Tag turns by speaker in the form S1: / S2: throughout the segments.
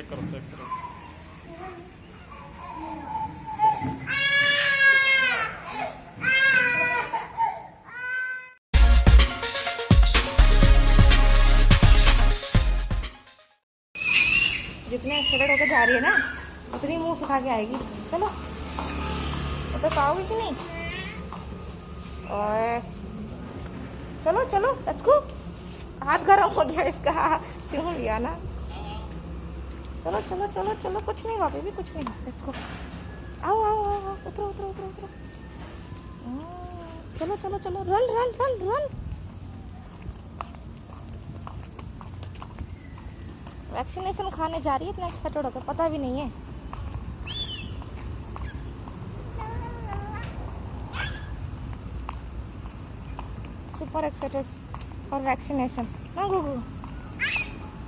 S1: Check करो check करो।
S2: जितने एक्साइटेड होकर जा रही है ना उतनी मुंह सुखा के आएगी। चलो वो तो पाओगे कि नहीं? और चलो चलो लेट्स गो। हाथ गर्म हो गया इसका, चूम लिया ना। चलो चलो चलो चलो, कुछ नहीं हुआ बेबी, कुछ नहीं हुआ। Let's go. आओ आओ आओ आओ, उतरो उतरो उतरो उतरो। चलो चलो चलो, run run run run. Vaccination खाने जा रही है, इतना एक्साइटेड होकर, पता भी नहीं है। सुपर एक्साइटेड फॉर वैक्सीनेशन ना गुगू?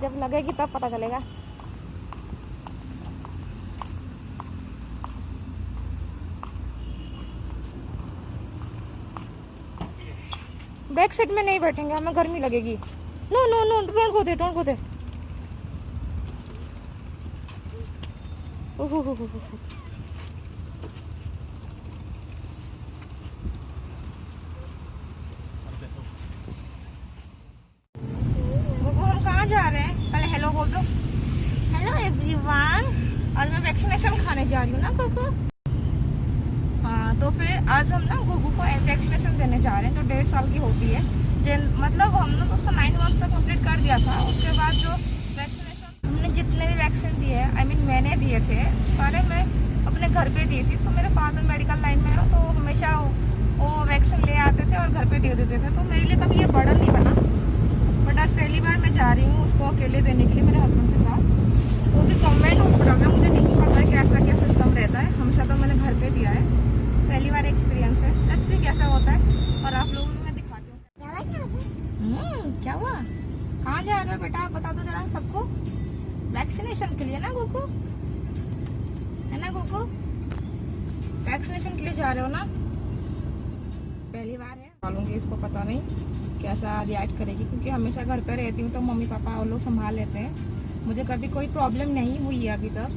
S2: जब लगेगी तब पता चलेगा। बैक सीट में नहीं बैठेंगे, हमें गर्मी लगेगी। No no no, don't go there, don't go there. हम कहाँ जा रहे हैं? पहले हेलो बोल दो। Hello everyone. और मैं वैक्सीनेशन खाने जा रही हूँ ना गुगू। हाँ, तो फिर आज हम ना गुगू को वैक्सीनेशन देने जा रहे हैं, जो 1.5 साल की होती है। मतलब हमने तो उसका 9 मंथ से कंप्लीट कर दिया था। उसके बाद जो वैक्सीनेशन हमने जितने भी वैक्सीन दिए, आई मीन मैंने दिए थे सारे, मैं अपने घर पे दी थी। तो मेरे फादर मेडिकल लाइन में है, तो हमेशा वो वैक्सीन ले आते थे और घर पे दे देते थे। तो मेरे लिए कभी ये बर्डन नहीं बना। बट आज पहली बार मैं जा रही हूँ उसको अकेले देने के लिए मेरे हस्बैंड के साथ, वो भी गवर्नमेंट हॉस्पिटल में। मुझे नहीं पता है कैसा क्या सिस्टम रहता है, हमेशा तो मैंने घर पे दिया है, पहली बार एक्सपीरियंस है। लेट्स सी कैसा होता है, और आप लोगों को मैं दिखाती हूँ। क्या हुआ? कहाँ जा रहे हो बेटा, बता दो जरा सबको। वैक्सीनेशन के लिए ना गुगू, है ना गुगू? वैक्सीनेशन के लिए जा रहे हो ना? पहली बार है, मालूंगी इसको, पता नहीं कैसा रिएक्ट करेगी, क्योंकि हमेशा घर पे रहती हूँ तो मम्मी पापा वो लोग संभाल लेते हैं। मुझे कभी कोई प्रॉब्लम नहीं हुई है अभी तक।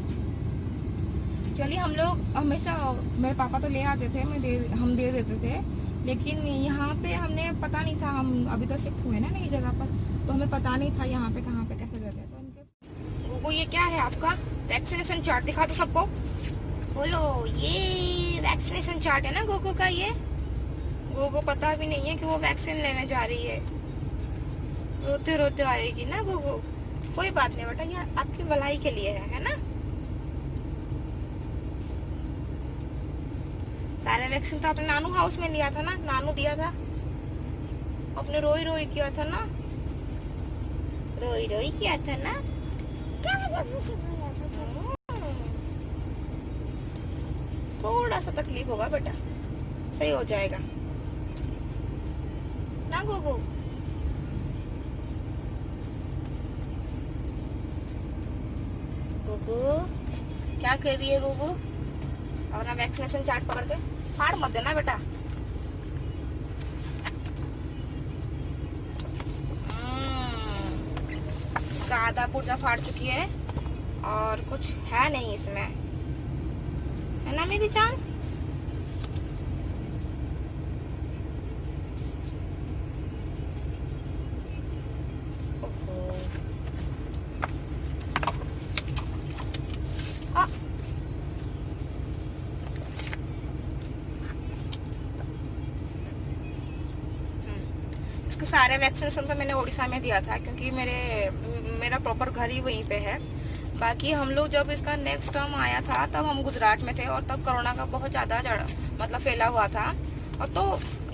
S2: चलिए, हम लोग हमेशा, मेरे पापा तो ले आते थे, हम दे देते थे, लेकिन यहाँ पे हमने पता नहीं था, हम अभी तो शिफ्ट हुए ना नई जगह पर, तो हमें पता नहीं था यहाँ पे कहाँ पे कैसे देते हैं। तो उनके वो ये क्या है आपका वैक्सीनेशन चार्ट? दिखा दो सबको, बोलो ये वैक्सीनेशन चार्ट है ना गोगो का। ये गोगो पता भी नहीं है कि वो वैक्सीन लेने जा रही है, रोते रोते आएगी ना गोगो। कोई बात नहीं बेटा, ये आपकी भलाई के लिए है ना? सारे वैक्सीन तो आपने नानू हाउस में लिया था ना, नानू दिया था, अपने रोई रोई किया था ना, रोई रोई किया था ना। थोड़ा सा तकलीफ होगा बेटा, सही हो जाएगा ना गोगो? गोगो क्या कर रही है गोगो? और ना वैक्सीनेशन चार्ट पकड़ के फाड़ मत देना बेटा। इसका आधा पुर्जा फाड़ चुकी है और कुछ है नहीं इसमें, है ना मेरी जान? इसके सारे वैक्सीनेशन तो मैंने उड़ीसा में दिया था, क्योंकि मेरा प्रॉपर घर ही वहीं पे है। बाकी हम लोग जब इसका नेक्स्ट टर्म आया था तब हम गुजरात में थे, और तब कोरोना का बहुत ज़्यादा मतलब फैला हुआ था। और तो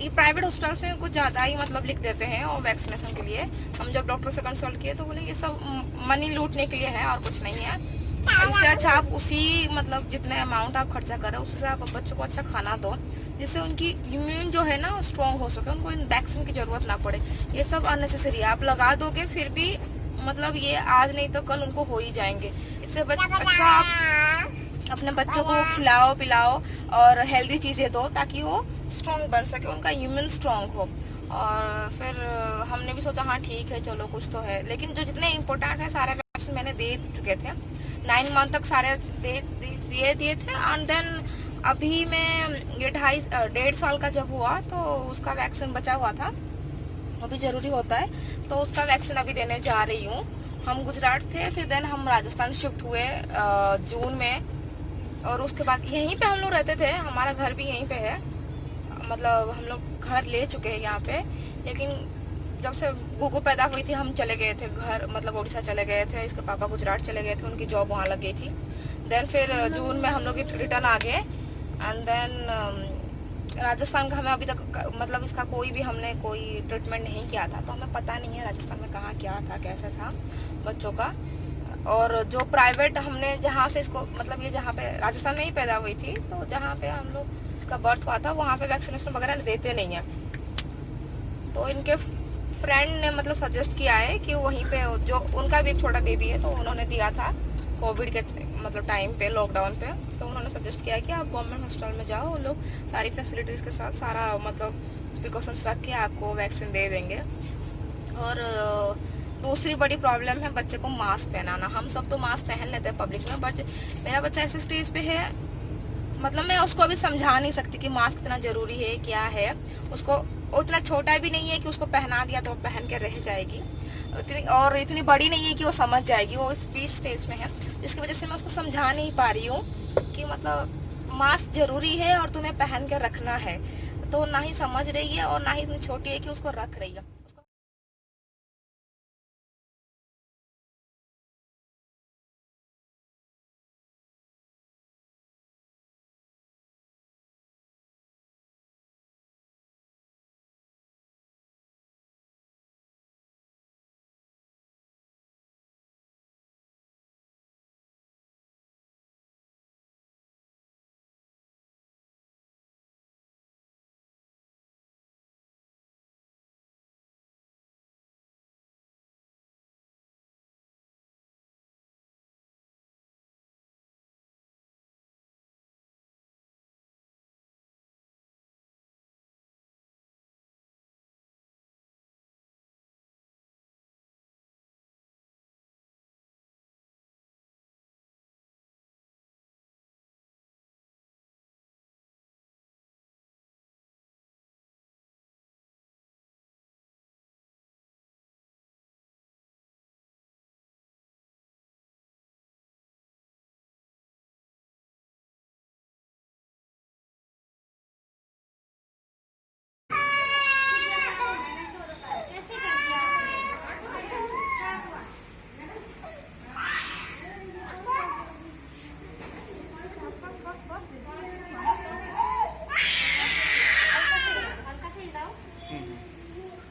S2: ये प्राइवेट हॉस्पिटल्स में कुछ ज़्यादा ही मतलब लिख देते हैं और वैक्सीनेशन के लिए। हम जब डॉक्टर से कंसल्ट किए तो बोले ये सब मनी लूटने के लिए है और कुछ नहीं है। इससे अच्छा आप उसी मतलब जितने अमाउंट आप खर्चा कर रहे हो उससे आप बच्चों को अच्छा खाना दो, जिससे उनकी इम्यून जो है ना स्ट्रॉन्ग हो सके, उनको वैक्सीन की जरूरत ना पड़े। ये सब अननेसेसरी है, आप लगा दोगे फिर भी मतलब ये आज नहीं तो कल उनको हो ही जाएंगे। इससे अच्छा आप अपने बच्चों को खिलाओ पिलाओ और हेल्दी चीजें दो, ताकि वो स्ट्रॉन्ग बन सके, उनका इम्यून स्ट्रॉन्ग हो। और फिर हमने भी सोचा हाँ ठीक है चलो कुछ तो है, लेकिन जो जितने इम्पोर्टेंट है सारे वैक्सीन मैंने दे चुके थे। 9 मंथ तक सारे दिए थे। एंड देन अभी मैं ये 1.5 साल का जब हुआ तो उसका वैक्सीन बचा हुआ था, वो भी जरूरी होता है, तो उसका वैक्सीन अभी देने जा रही हूँ। हम गुजरात थे, फिर देन हम राजस्थान शिफ्ट हुए जून में, और उसके बाद यहीं पे हम लोग रहते थे, हमारा घर भी यहीं पे है, मतलब हम लोग घर ले चुके हैं यहाँ पे। लेकिन जब से गुगु पैदा हुई थी हम चले गए थे घर, मतलब उड़ीसा चले गए थे, इसके पापा गुजरात चले गए थे, उनकी जॉब वहाँ लग गई थी। देन फिर जून में हम लोग रिटर्न आ गए। एंड देन राजस्थान का हमें अभी तक मतलब इसका कोई भी हमने कोई ट्रीटमेंट नहीं किया था, तो हमें पता नहीं है राजस्थान में कहाँ क्या था, कैसे था बच्चों का। और जो प्राइवेट हमने जहाँ से इसको, मतलब ये जहाँ पे राजस्थान में ही पैदा हुई थी, तो जहाँ पे हम लोग इसका बर्थ हुआ था वहाँ पे वैक्सीनेशन वगैरह देते नहीं है। तो इनके फ्रेंड ने मतलब सजेस्ट किया है कि वहीं पे, जो उनका भी एक छोटा बेबी है, तो उन्होंने दिया था कोविड के मतलब टाइम पे, लॉकडाउन पे, तो उन्होंने सजेस्ट किया कि आप गवर्नमेंट हॉस्पिटल में जाओ, वो लोग सारी फैसिलिटीज़ के साथ सारा मतलब प्रिकॉशंस रख के आपको वैक्सीन दे देंगे। और दूसरी बड़ी प्रॉब्लम है बच्चे को मास्क पहनाना। हम सब तो मास्क पहन लेते हैं पब्लिक में, बट मेरा बच्चा ऐसे स्टेज पे है, मतलब मैं उसको अभी समझा नहीं सकती कि मास्क इतना ज़रूरी है, क्या है। उसको उतना छोटा भी नहीं है कि उसको पहना दिया तो वो पहन के रह जाएगी, और इतनी बड़ी नहीं है कि वो समझ जाएगी, वो इस बीच स्टेज में है, जिसकी वजह से मैं उसको समझा नहीं पा रही हूँ कि मतलब मास्क ज़रूरी है और तुम्हें पहन के रखना है। तो ना ही समझ रही है और ना ही इतनी छोटी है कि उसको रख रही है।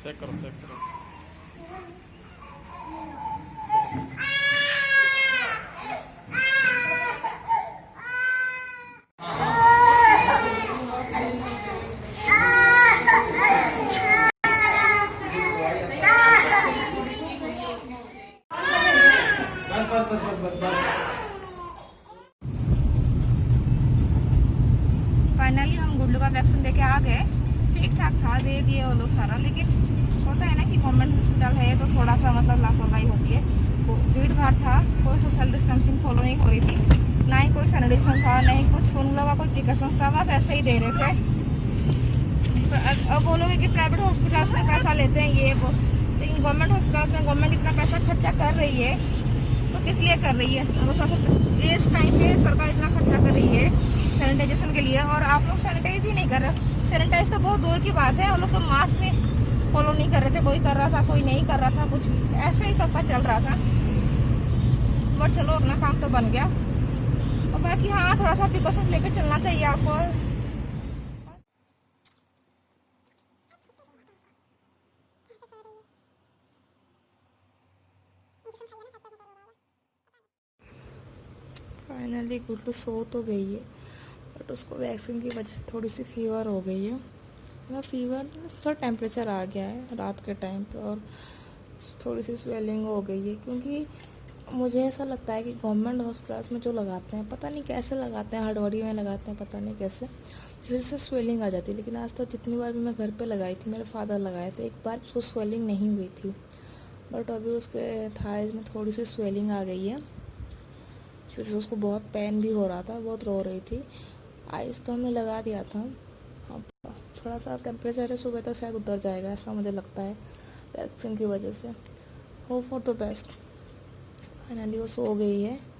S1: चेक करो चेक करो।
S2: फाइनली हम गुड्डू का वैक्सीन देके आ गए। ठीक ठाक था, दे दिए वो लोग सारा, लेकिन होता है ना कि गवर्नमेंट हॉस्पिटल है तो थोड़ा सा मतलब लापरवाही होती है। भीड़ भाड़ था, कोई सोशल डिस्टेंसिंग फॉलो नहीं हो रही थी, ना ही कोई सैनिटाइजेशन था, ना ही कुछ उन लोगों का कोई प्रिकॉशंस था, बस ऐसे ही दे रहे थे। अब बोलोगे कि प्राइवेट हॉस्पिटल्स में पैसा लेते हैं ये वो, लेकिन गवर्नमेंट हॉस्पिटल्स में गवर्नमेंट इतना पैसा खर्चा कर रही है तो किस लिए कर रही है? अगर थोड़ा सा इस टाइम पे सरकार इतना खर्चा कर रही है सैनिटाइजेशन के लिए, और आप लोग सैनिटाइज ही नहीं कर रहे। सैनिटाइज तो बहुत दूर की बात है, हम लोग तो मास्क भी फॉलो नहीं कर रहे थे, कोई कर रहा था कोई नहीं कर रहा था, कुछ ऐसे ही सबका चल रहा था। बट चलो अपना काम तो बन गया। और बाकी हाँ, थोड़ा सा प्रिकॉशन लेकर चलना चाहिए आपको। फाइनली गुड्डू सो तो गई है, बट उसको वैक्सीन की वजह से थोड़ी सी फीवर हो गई है। मतलब फीवर, थोड़ा टेम्परेचर आ गया है रात के टाइम पे, और थोड़ी सी स्वेलिंग हो गई है। क्योंकि मुझे ऐसा लगता है कि गवर्नमेंट हॉस्पिटल्स में जो लगाते हैं, पता नहीं कैसे लगाते हैं, हड़बड़ी में लगाते हैं, पता नहीं कैसे, जिससे स्वेलिंग आ जाती है। लेकिन आज तक जितनी बार भी मैं घर पे लगाई थी, मेरे फादर लगाए थे, एक बार उसको स्वेलिंग नहीं हुई थी। बट अभी उसके थाइज में थोड़ी सी स्वेलिंग आ गई है, फिर से उसको बहुत पेन भी हो रहा था, बहुत रो रही थी। आइस तो हमने लगा दिया था। अब थोड़ा सा टेम्परेचर है, सुबह तक शायद उतर जाएगा ऐसा मुझे लगता है, वैक्सीन की वजह से। Hope for the best. Finally वो सो गई है।